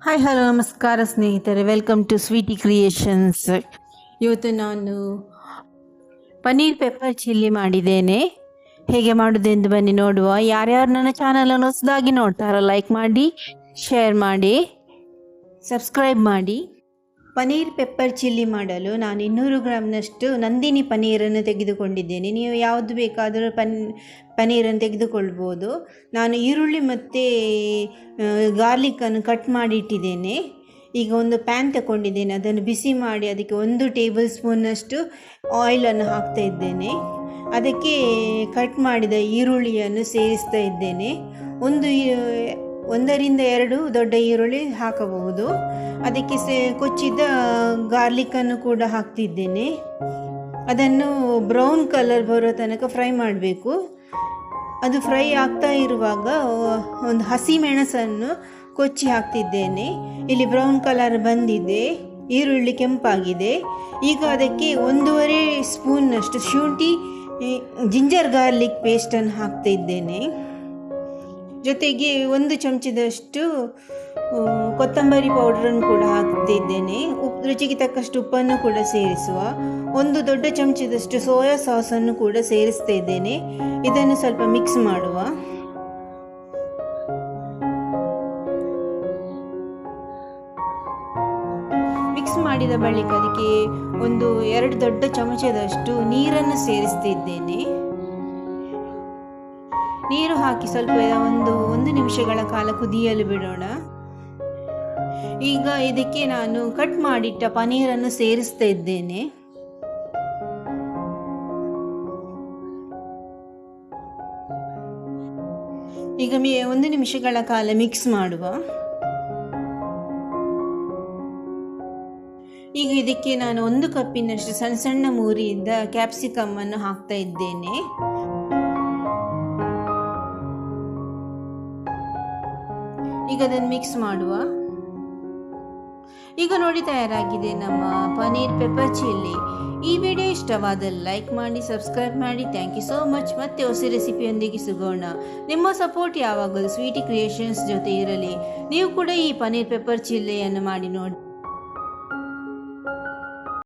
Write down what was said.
Hi hello ನಮಸ್ಕಾರ ಸ್ನೇಹಿತರೆ, welcome to Sweety creations. ಇವತ್ತು ನಾನು ಪನ್ನೀರ್ ಪೆಪ್ಪರ್ ಚಿಲ್ಲಿ ಮಾಡಿದ್ದೇನೆ. ಹೇಗೆ ಮಾಡೋದೆಂದು ಬನ್ನಿ ನೋಡುವ. ಯಾರ್ಯಾರು ನನ್ನ ಚಾನಲನ್ನು ಹೊಸದಾಗಿ ನೋಡ್ತಾರೋ ಲೈಕ್ ಮಾಡಿ, ಶೇರ್ ಮಾಡಿ, ಸಬ್ಸ್ಕ್ರೈಬ್ ಮಾಡಿ. ಪನ್ನೀರ್ ಪೆಪ್ಪರ್ ಚಿಲ್ಲಿ ಮಾಡಲು ನಾನು 200 ಗ್ರಾಮ್ನಷ್ಟು ನಂದಿನಿ ಪನ್ನೀರನ್ನು ತೆಗೆದುಕೊಂಡಿದ್ದೇನೆ. ನೀವು ಯಾವುದು ಬೇಕಾದರೂ ಪನ್ನೀರನ್ನು ತೆಗೆದುಕೊಳ್ಬೋದು. ನಾನು ಈರುಳ್ಳಿ ಮತ್ತು ಗಾರ್ಲಿಕ್ಕನ್ನು ಕಟ್ ಮಾಡಿ ಇಟ್ಟಿದ್ದೇನೆ. ಈಗ ಒಂದು ಪ್ಯಾನ್ ತಗೊಂಡಿದ್ದೇನೆ, ಅದನ್ನು ಬಿಸಿ ಮಾಡಿ ಅದಕ್ಕೆ 1 ಟೇಬಲ್ ಸ್ಪೂನ್ನಷ್ಟು ಆಯಿಲನ್ನು ಹಾಕ್ತಾ ಇದ್ದೇನೆ. ಅದಕ್ಕೆ ಕಟ್ ಮಾಡಿದ ಈರುಳ್ಳಿಯನ್ನು ಸೇರಿಸ್ತಾ ಇದ್ದೇನೆ. 1 ರಿಂದ 2 ದೊಡ್ಡ ಈರುಳ್ಳಿ ಹಾಕಬಹುದು. ಅದಕ್ಕೆ ಕೊಚ್ಚಿದ ಗಾರ್ಲಿಕ್ಕನ್ನು ಕೂಡ ಹಾಕ್ತಿದ್ದೇನೆ. ಅದನ್ನು ಬ್ರೌನ್ ಕಲರ್ ಬರೋ ತನಕ ಫ್ರೈ ಮಾಡಬೇಕು. ಅದು ಫ್ರೈ ಆಗ್ತಾ ಇರುವಾಗ ಒಂದು ಹಸಿ ಮೆಣಸನ್ನು ಕೊಚ್ಚಿ ಹಾಕ್ತಿದ್ದೇನೆ. ಇಲ್ಲಿ ಬ್ರೌನ್ ಕಲರ್ ಬಂದಿದೆ, ಈರುಳ್ಳಿ ಕೆಂಪಾಗಿದೆ. ಈಗ ಅದಕ್ಕೆ 1.5 ಸ್ಪೂನ್ನಷ್ಟು ಶುಂಠಿ ಜಿಂಜರ್ ಗಾರ್ಲಿಕ್ ಪೇಸ್ಟನ್ನು ಹಾಕ್ತಾ ಇದ್ದೇನೆ. ಜೊತೆಗೆ 1 ಚಮಚದಷ್ಟು ಕೊತ್ತಂಬರಿ ಪೌಡರನ್ನು ಕೂಡ ಹಾಕ್ತಿದ್ದೇನೆ. ರುಚಿಗೆ ತಕ್ಕಷ್ಟು ಉಪ್ಪನ್ನು ಕೂಡ ಸೇರಿಸುವ. 1 ದೊಡ್ಡ ಚಮಚದಷ್ಟು ಸೋಯಾ ಸಾಸನ್ನು ಕೂಡ ಸೇರಿಸ್ತಾ ಇದ್ದೇನೆ. ಇದನ್ನು ಸ್ವಲ್ಪ ಮಿಕ್ಸ್ ಮಾಡುವ. ಮಿಕ್ಸ್ ಮಾಡಿದ ಬಳಿಕ ಅದಕ್ಕೆ 2 ದೊಡ್ಡ ಚಮಚದಷ್ಟು ನೀರನ್ನು ಸೇರಿಸ್ತಿದ್ದೇನೆ. ನೀರು ಹಾಕಿ ಸ್ವಲ್ಪ ಒಂದು ನಿಮಿಷಗಳ ಕಾಲ ಕುದಿಯಲು ಬಿಡೋಣ. ಈಗ ಇದಕ್ಕೆ ನಾನು ಕಟ್ ಮಾಡಿಟ್ಟ ಪನ್ನೀರನ್ನು ಸೇರಿಸ್ತಾ ಇದ್ದೇನೆ. ಈಗ 1 ನಿಮಿಷಗಳ ಕಾಲ ಮಿಕ್ಸ್ ಮಾಡುವ. ಈಗ ಇದಕ್ಕೆ ನಾನು 1 ಕಪ್ಪಿನಷ್ಟು ಸಣ್ಣ ಸಣ್ಣ ಮುರಿದ ಕ್ಯಾಪ್ಸಿಕಮ್ ಅನ್ನು ಹಾಕ್ತಾ ಇದ್ದೇನೆ. ಈಗ ಅದನ್ನು ಮಿಕ್ಸ್ ಮಾಡುವ. ಈಗ ನೋಡಿ, ತಯಾರಾಗಿದೆ ನಮ್ಮ ಪನ್ನೀರ್ ಪೆಪ್ಪರ್ ಚಿಲ್ಲಿ. ಈ ವಿಡಿಯೋ ಇಷ್ಟವಾದಲ್ಲಿ ಲೈಕ್ ಮಾಡಿ, ಸಬ್ಸ್ಕ್ರೈಬ್ ಮಾಡಿ. Thank you so much. ಮತ್ತೆ ಹೊಸ ರೆಸಿಪಿಯೊಂದಿಗೆ ಸಿಗೋಣ. ನಿಮ್ಮ ಸಪೋರ್ಟ್ ಯಾವಾಗಲೂ ಸ್ವೀಟಿ ಕ್ರಿಯೇಷನ್ಸ್ ಜೊತೆ ಇರಲಿ. ನೀವು ಕೂಡ ಈ ಪನ್ನೀರ್ ಪೆಪ್ಪರ್ ಚಿಲ್ಲಿಯನ್ನು ಮಾಡಿ ನೋಡಿ.